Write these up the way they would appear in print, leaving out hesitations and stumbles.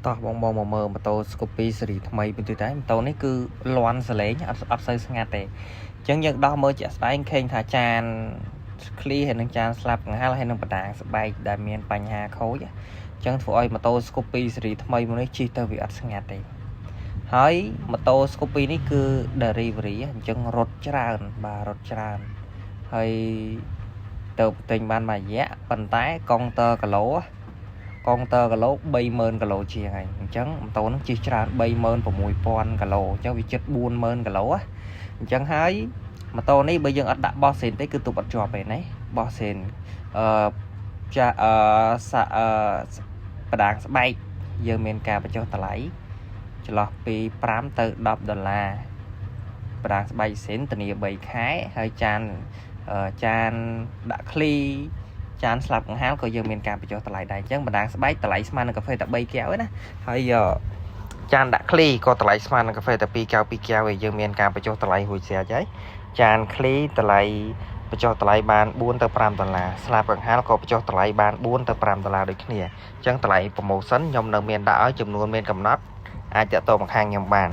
តោះបងមកមើលម៉ូតូ Scoopy ស៊េរីថ្មីបន្តិចតែម៉ូតូនេះគឺលាន់សលេងអត់សូវស្ងាត់ទេអញ្ចឹងយើងដោះមើលជាក់ស្ដែងឃើញថាចានឃ្លីហើយនឹងចានស្លាប់កង្ហាលហើយនឹងបដាងស្បែកដែលមានបញ្ហាខូចអញ្ចឹងធ្វើឲ្យម៉ូតូ Scoopy ស៊េរីថ្មីមួយនេះជិះទៅវាអត់ស្ងាត់ទេហើយម៉ូតូ Scoopy នេះគឺ delivery អញ្ចឹងរត់ច្រើនបាទរត់ច្រើនហើយទៅទិញបានមួយរយៈប៉ុន្តែកុងទ័រគីឡូ 30000 គីឡូជាងហើយអញ្ចឹងម៉ូតូនឹងជិះច្រើន 36000 គីឡូអញ្ចឹងវាជិត 40000 គីឡូអញ្ចឹងហើយម៉ូតូនេះបើយើងអត់ដាក់បោះសេនទេគឺទប់អត់ជាប់ទេណាបោះសេនបដាងស្បែកយើងមានការបញ្ចុះតម្លៃចន្លោះពី5ទៅ10ដុល្លារបដាងស្បែកសេនធានា3ខែហើយចានដាក់ឃ្លីចានស្លាប់កង្ហាលក៏យើងមានការបញ្ចុះតម្លៃដែរអញ្ចឹងបណ្ដាងស្បែកតម្លៃស្មើនឹងកាហ្វេតែ3កែវឯណាហើយចានដាក់ឃ្លីក៏តម្លៃស្មើនឹងកាហ្វេតែ2កែវឯងយើងមានការបញ្ចុះតម្លៃរួចស្រេចហើយចានឃ្លីតម្លៃបញ្ចុះតម្លៃបាន4ទៅ5ដុល្លារស្លាប់កង្ហាលក៏បញ្ចុះតម្លៃបាន4ទៅ5ដុល្លារដូចគ្នាអញ្ចឹងតម្លៃ promotion ខ្ញុំនៅមានដាក់ឲ្យចំនួនមានកំណត់អាចតាក់ទងមកខាងខ្ញុំបាន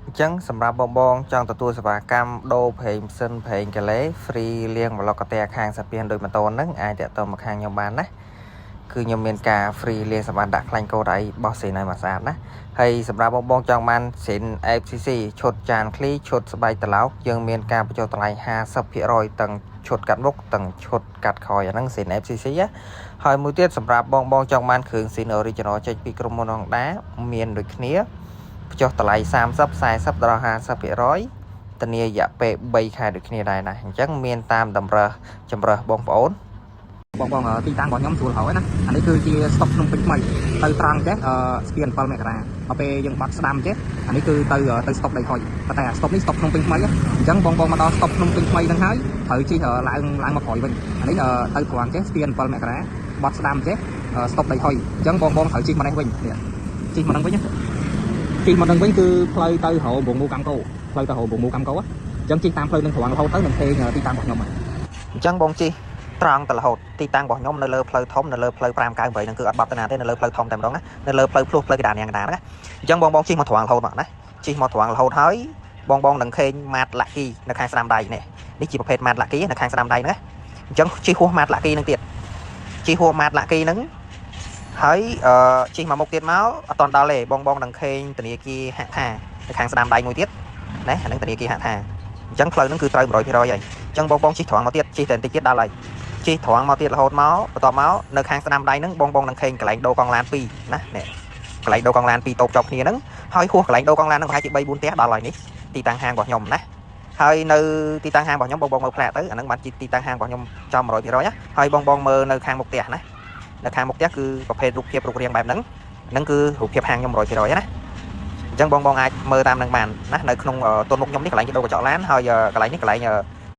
អញ្ចឹងសម្រាប់បងចង់ទទួលសេវាកម្មដូរប្រេងផ្សិនប្រេងកាឡេ free លាងប្លុកកាតែខាងសាពានដោយម៉ូតូហ្នឹងអាចតាក់ទងមកខាងខ្ញុំបានណាគឺខ្ញុំមានការ free លាងសម្បត្តិដាក់ខ្លាញ់កោដៃបោះសេនឲ្យមកស្អាតណាហើយសម្រាប់បងចង់បានសេន FCC ឈុតចានឃ្លីឈុតស្បែកត្រឡោកយើងមានការបញ្ចុះតម្លៃ 50% ទាំងឈុតកាត់មុខទាំងឈុតកាត់ក្រោយអាហ្នឹងសេន FCC ហើយមួយទៀតសម្រាប់បងចង់បានគ្រឿងសេន original ចេញពីក្រុមហ៊ុន Honda មានដូចគ្នាបញ្ចុះតម្លៃ30 40ដល់ 50% ធានារយៈពេល3ខែដូចគ្នាដែរណាអញ្ចឹងមានតាមតម្រើសចម្រើសបងប្អូនបងទីតាំងរបស់ខ្ញុំស្រួលហើយណាអានេះគឺជាស្តុកភ្នំពេញថ្មីទៅត្រង់ចេះស្ពាន7មករាដល់ពេលយើងបាត់ស្ដាំចេះអានេះគឺទៅស្តុកដីហុយប៉ុន្តែអាស្តុកនេះស្តុកភ្នំពេញថ្មីអញ្ចឹងបងមកដល់ស្តុកភ្នំពេញថ្មីហ្នឹងហើយត្រូវជិះឡើងមកក្រោយវិញអានេះទៅត្រង់ចេះស្ពាន7មករាបាត់ស្ដាំចេះស្តុកដីហុយអញ្ចឹងបងត្រូវជិះមកនេះវិញជិះមកហ្នឹងវិញជិះមកនឹងវិញគឺផ្លូវទៅរោបងមូកម្មកោផ្លូវទៅរោបងមូកម្មកោអញ្ចឹងជិះតាមផ្លូវនឹងត្រង់រហូតទៅនឹងពេញទីតាំងរបស់ខ្ញុំអញ្ចឹងបងជិះត្រង់ទៅរហូតទីតាំងរបស់ខ្ញុំនៅលើផ្លូវធំនៅលើផ្លូវ598ហ្នឹងគឺអត់បាត់ទៅណាទេនៅលើផ្លូវធំតែម្ដងណានៅលើផ្លូវភ្លោះផ្លូវកណ្ដាលណាណាអញ្ចឹងបងជិះមកត្រង់រហូតមកណាជិះមកត្រង់រហូតហើយបងនឹងឃើញម៉ាតឡាក់គីនៅខាងស្ដាំដៃនេះជាប្រភេទម៉ាតឡាក់គីនៅខាងស្ដាំដៃហ្នឹងអញ្ចឹងជិះហួសម៉ាតឡាក់គីហ្នឹងទៀតជិះហួសម៉ាតឡាក់គីហ្នឹងហើយជិះមកមុខទៀតមកអត់តដល់ទេបងនឹងឃើញធនាគារហាក់ថានៅខាងស្ដាំដៃមួយទៀតណាអានឹងធនាគារហាក់ថាអញ្ចឹងផ្លូវហ្នឹងគឺត្រូវ 100% ហើយអញ្ចឹងបងជិះត្រង់មកទៀតជិះតែបន្តិចទៀតដល់ហើយជិះត្រង់មកទៀតរហូតមកបន្ទាប់មកនៅខាងស្ដាំដៃហ្នឹងបងនឹងឃើញកន្លែងដូរកង់ឡាន2ណានេះកន្លែងដូរកង់ឡាន2តូបជាប់គ្នាហ្នឹងហើយហួសកន្លែងដូរកង់ឡានហ្នឹងប្រហែលជា3 4ផ្ទះដល់ហើយនេះទីតាំងហាងរបស់ខ្ញុំណាហើយនៅទីតាំងហាងរបស់ខ្ញុំបងមើលផ្លែទៅអាហ្នឹងបានទីតាំងហាងរបស់ខ្ញុំចំ 100% ហើយបងមើលនៅខាងមុខផ្ទះណានៅខាងមុខផ្ទះគឺប្រភេទរូបភាពរូបរាងបែបហ្នឹងគឺរូបភាពហាងខ្ញុំ 100% ណាអញ្ចឹងបងអាចមើលតាមនឹងបានណានៅក្នុងទូនមុខខ្ញុំនេះកន្លែងគេដូរកញ្ចក់ឡានហើយកន្លែងនេះកន្លែង